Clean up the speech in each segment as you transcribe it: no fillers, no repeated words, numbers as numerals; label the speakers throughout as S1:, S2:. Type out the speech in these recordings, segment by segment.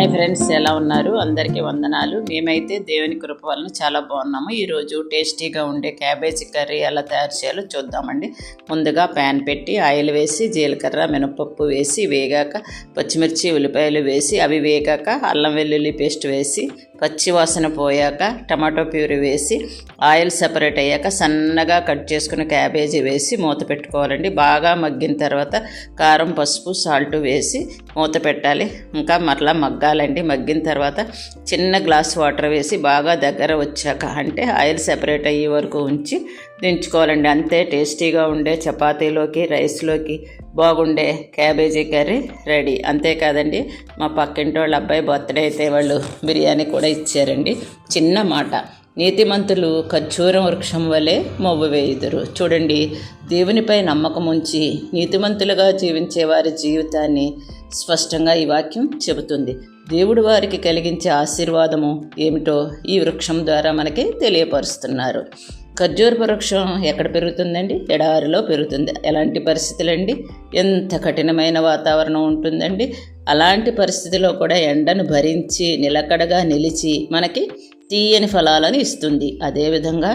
S1: Hi friends, ఎలా ఉన్నారు? అందరికీ వందనాలు. మేమైతే దేవుని కృప వలన చాలా బాగున్నాము. ఈరోజు టేస్టీగా ఉండే క్యాబేజీ కర్రీ ఎలా తయారు చేయాలో చూద్దామండి. ముందుగా ప్యాన్ పెట్టి ఆయిల్ వేసి జీలకర్ర మినపప్పు వేసి వేగాక పచ్చిమిర్చి ఉల్లిపాయలు వేసి అవి వేగాక అల్లం వెల్లుల్లి పేస్ట్ వేసి పచ్చి వాసన పోయాక టమాటో ప్యూరీ వేసి ఆయిల్ సెపరేట్ అయ్యాక సన్నగా కట్ చేసుకున్న క్యాబేజీ వేసి మూత పెట్టుకోవాలండి. బాగా మగ్గిన తర్వాత కారం పసుపు సాల్ట్ వేసి మూత పెట్టాలి. ఇంకా మరలా మగ్గాలండి. మగ్గిన తర్వాత చిన్న గ్లాస్ వాటర్ వేసి బాగా దగ్గర వచ్చాక అంటే ఆయిల్ సెపరేట్ అయ్యే వరకు ఉంచి దించుకోవాలండి. అంతే, టేస్టీగా ఉండే చపాతీలోకి రైస్లోకి బాగుండే క్యాబేజీ కర్రీ రెడీ. అంతేకాదండి, మా పక్కింటి వాళ్ళ అబ్బాయి బర్త్డే అయితే వాళ్ళు బిర్యానీ కూడా ఇచ్చారండి. చిన్న మాట, నీతిమంతులు ఖర్జూరం వృక్షం వలె మొవ్వు వేయుదురు. చూడండి, దేవునిపై నమ్మకం ఉంచి నీతిమంతులుగా జీవించే వారి జీవితాన్ని స్పష్టంగా ఈ వాక్యం చెబుతుంది. దేవుడు వారికి కలిగించే ఆశీర్వాదము ఏమిటో ఈ వృక్షం ద్వారా మనకి తెలియపరుస్తున్నారు. ఖర్జూరపు వృక్షం ఎక్కడ పెరుగుతుందండి? ఎడారిలో పెరుగుతుంది. ఎలాంటి పరిస్థితులండి? ఎంత కఠినమైన వాతావరణం ఉంటుందండి. అలాంటి పరిస్థితిలో కూడా ఎండను భరించి నిలకడగా నిలిచి మనకి తీయని ఫలాలను ఇస్తుంది. అదేవిధంగా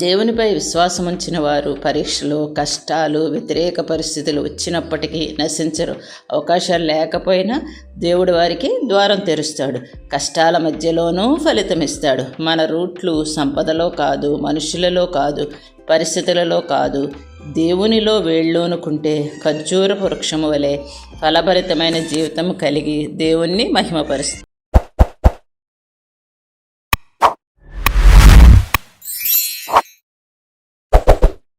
S1: దేవునిపై విశ్వాసం ఉంచిన వారు పరీక్షలు, కష్టాలు, వ్యతిరేక పరిస్థితులు వచ్చినప్పటికీ నశించరు. అవకాశాలు లేకపోయినా దేవుడు వారికి ద్వారం తెరుస్తాడు. కష్టాల మధ్యలోనూ ఫలితం ఇస్తాడు. మన రూట్లు సంపదలో కాదు, మనుషులలో కాదు, పరిస్థితులలో కాదు, దేవునిలో వేళ్ళూనుకుంటే ఖర్జూరపు వృక్షము వలె ఫలభరితమైన జీవితం కలిగి దేవుణ్ణి మహిమపరుస్తుంది.